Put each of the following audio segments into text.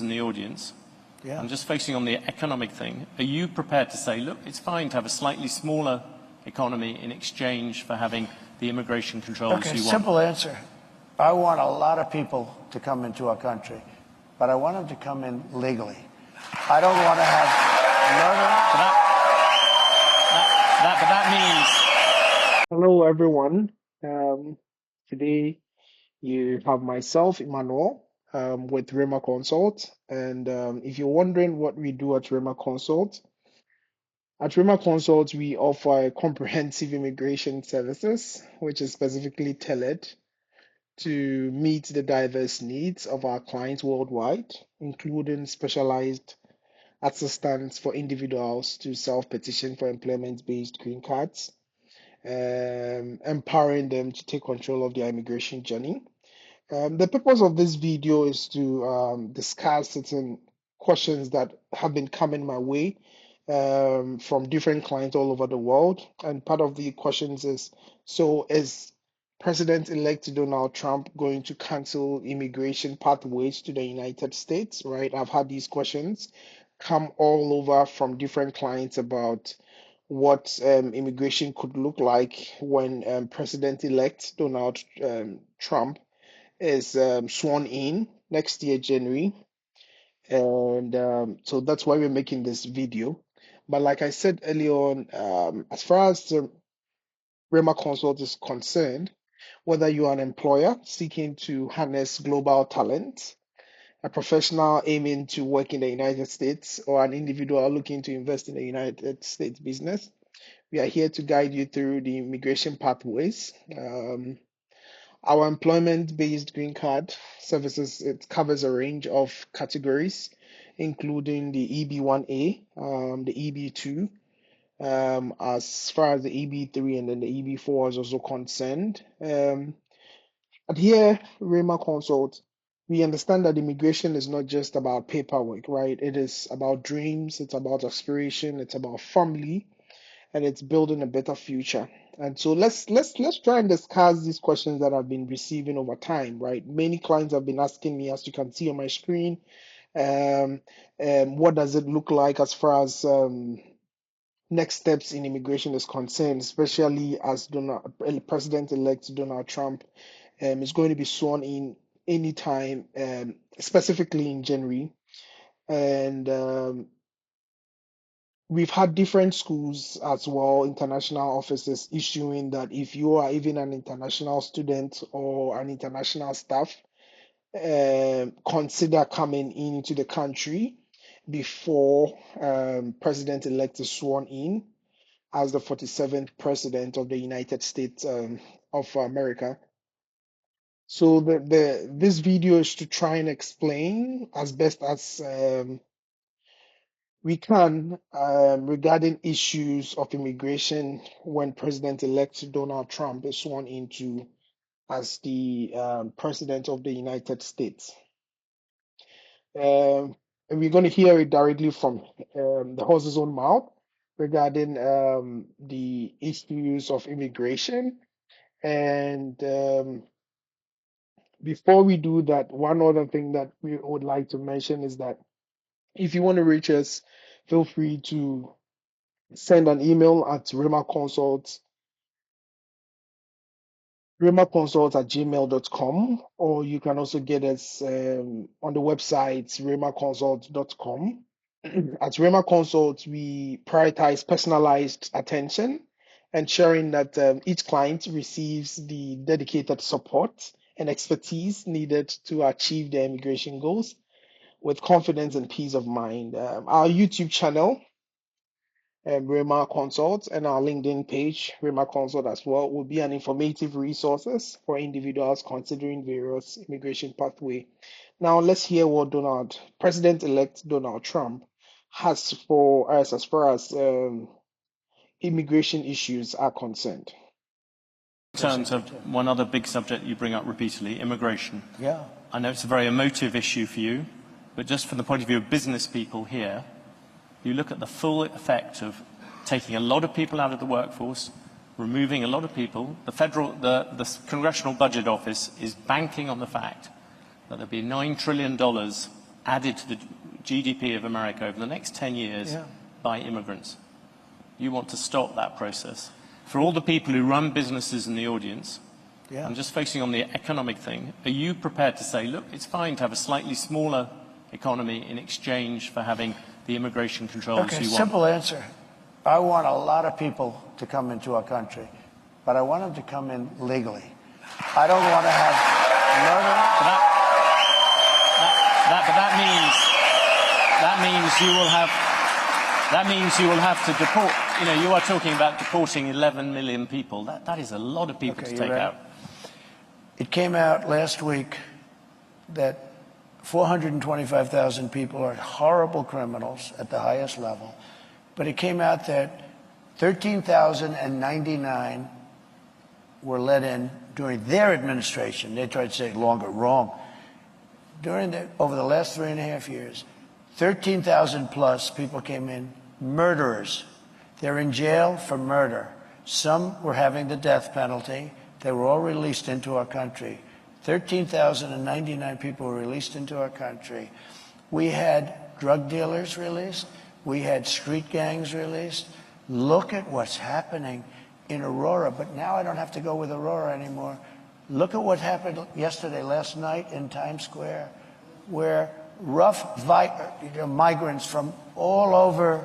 in the audience. Yeah. I'm just focusing on the economic thing. Are you prepared to say, look, it's fine to have a slightly smaller economy in exchange for having the immigration controls Okay, you want? simple answer. I want a lot of people to come into our country, but I want them to come in legally. I don't want to have murder. But that means... Hello, everyone. Today you have myself, Emmanuel, with Rhemma Consult. And if you're wondering what we do at Rhemma Consult, we offer comprehensive immigration services, which is specifically tailored to meet the diverse needs of our clients worldwide, including specialized assistance for individuals to self-petition for employment-based green cards, empowering them to take control of their immigration journey. The purpose of this video is to discuss certain questions that have been coming my way from different clients all over the world. And part of the questions is, so is President-elect Donald Trump going to cancel immigration pathways to the United States, right? I've had these questions come all over from different clients about what immigration could look like when President-elect Donald Trump is sworn in next year, January. And so that's why we're making this video. But like I said earlier on, as far as the Rhemma Consult is concerned, whether you are an employer seeking to harness global talent, a professional aiming to work in the United States, or an individual looking to invest in the United States business, we are here to guide you through the immigration pathways. Our employment-based green card services, it covers a range of categories, including the EB1A, the EB2, as far as the EB3 and then the EB4 is also concerned. At here, Rhemma Consult, we understand that immigration is not just about paperwork, right? It is about dreams, it's about aspiration, it's about family, and it's building a better future. And so let's try and discuss these questions that I've been receiving over time, right? Many clients have been asking me, as you can see on my screen, what does it look like as far as next steps in immigration is concerned, especially as President-elect Donald Trump is going to be sworn in anytime, specifically in January. And we've had different schools as well, international offices issuing that if you are even an international student or an international staff, consider coming into the country before President-elect is sworn in as the 47th President of the United States of America. So this video is to try and explain as best as we can regarding issues of immigration when President-elect Donald Trump is sworn into as the President of the United States. And we're going to hear it directly from the horse's own mouth regarding the issues of immigration. And before we do that, one other thing that we would like to mention is that if you want to reach us, feel free to send an email at rhemmaconsult@gmail.com, or you can also get us on the website rhemmaconsult.com. At Rhemma Consult, we prioritize personalized attention, ensuring that each client receives the dedicated support and expertise needed to achieve their immigration goals with confidence and peace of mind. Our YouTube channel, Rhemma Consult, and our LinkedIn page, Rhemma Consult as well, will be an informative resources for individuals considering various immigration pathway. Now, let's hear what President-elect Donald Trump has for us as far as immigration issues are concerned. In terms of one other big subject you bring up repeatedly, immigration. Yeah. I know it's a very emotive issue for you, but just from the point of view of business people here, you look at the full effect of taking a lot of people out of the workforce, removing a lot of people. The Congressional Budget Office is banking on the fact that there'll be $9 trillion added to the GDP of America over the next 10 years by immigrants. You want to stop that process. For all the people who run businesses in the audience, I'm just focusing on the economic thing, are you prepared to say, look, it's fine to have a slightly smaller economy in exchange for having the immigration controls you want? Simple answer. I want a lot of people to come into our country, but I want them to come in legally. I don't want to have murder. But that means you will have to deport. You know, you are talking about deporting 11 million people. That is a lot of people to take out. It came out last week that 425,000 people are horrible criminals at the highest level, but it came out that 13,099 were let in during their administration. They tried to say longer, wrong. Over the last 3.5 years, 13,000 plus people came in, murderers. They're in jail for murder. Some were having the death penalty. They were all released into our country. 13,099 people were released into our country. We had drug dealers released. We had street gangs released. Look at what's happening in Aurora. But now I don't have to go with Aurora anymore. Look at what happened last night in Times Square, where rough migrants from all over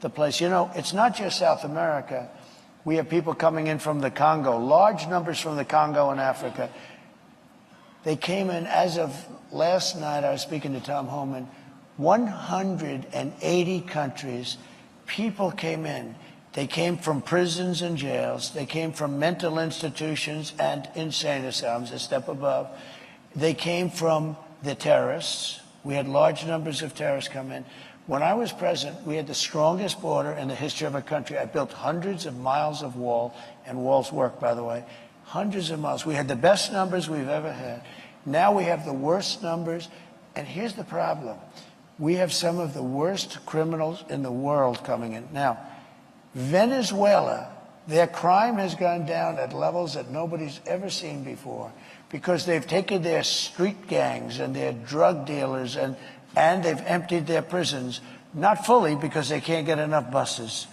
the place. You know, it's not just South America. We have people coming in from the Congo, large numbers from the Congo and Africa. They came in, as of last night, I was speaking to Tom Homan, 180 countries. People came in. They came from prisons and jails. They came from mental institutions and insane asylums, a step above. They came from the terrorists. We had large numbers of terrorists come in. When I was president, we had the strongest border in the history of our country. I built hundreds of miles of wall, and walls work, by the way. Hundreds of miles. We had the best numbers we've ever had. Now we have the worst numbers, and here's the problem. We have some of the worst criminals in the world coming in. Now, Venezuela, their crime has gone down at levels that nobody's ever seen before because they've taken their street gangs and their drug dealers and they've emptied their prisons, not fully because they can't get enough buses.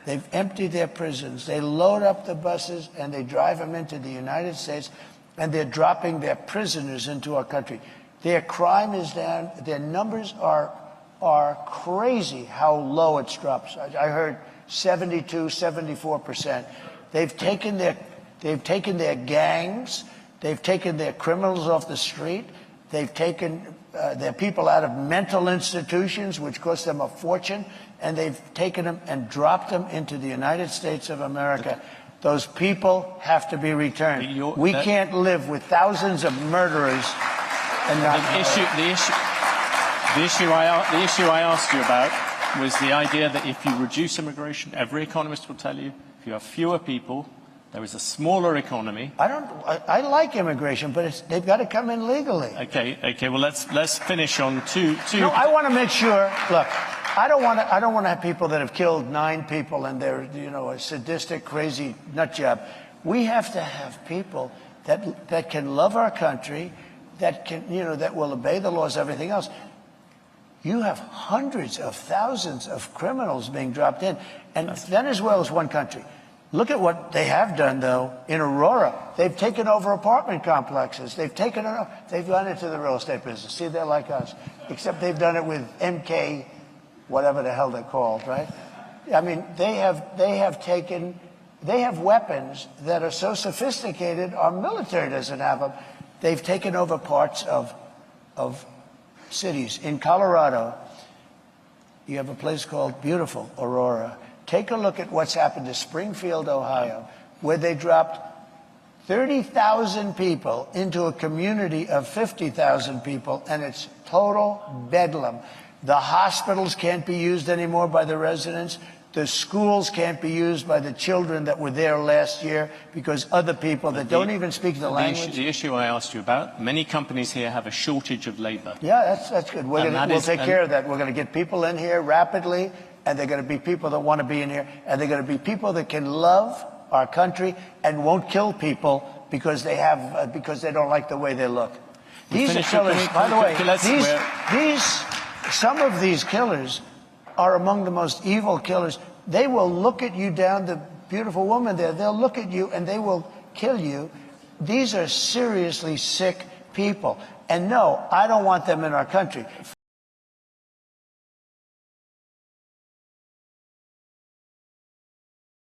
They've emptied their prisons. They load up the buses and they drive them into the United States, and they're dropping their prisoners into our country. Their crime is down. Their numbers are crazy how low it's dropped. I heard 72, 74%. They've taken their gangs. They've taken their criminals off the street. They've taken their people out of mental institutions, which cost them a fortune, and they've taken them and dropped them into the United States of America. Those people have to be returned. We can't live with thousands of murderers and not the issue I asked you about was the idea that if you reduce immigration, every economist will tell you, if you have fewer people, there is a smaller economy. I like immigration, but they've got to come in legally. Okay. Well, let's finish on two. No, I want to make sure. Look, I don't want to have people that have killed 9 people and they're a sadistic, crazy nut job. We have to have people that can love our country, that will obey the laws, everything else. You have hundreds of thousands of criminals being dropped in, and Venezuela is one country. Look at what they have done, though, in Aurora. They've taken over apartment complexes. They've gone into the real estate business. See, they're like us, except they've done it with MK, whatever the hell they're called, right? I mean, they have weapons that are so sophisticated, our military doesn't have them. They've taken over parts of cities. In Colorado, you have a place called beautiful Aurora. Take a look at what's happened to Springfield, Ohio, where they dropped 30,000 people into a community of 50,000 people, and it's total bedlam. The hospitals can't be used anymore by the residents. The schools can't be used by the children that were there last year because other people that don't even speak the language. The issue I asked you about, many companies here have a shortage of labor. Yeah, that's good. We'll take care of that. We're going to get people in here rapidly, and they're going to be people that want to be in here, and they're going to be people that can love our country and won't kill people because they don't like the way they look. These are finished killers. with- By the way, some of these killers are among the most evil killers. They will look at you down, the beautiful woman there, they'll look at you and they will kill you. These are seriously sick people. And no, I don't want them in our country.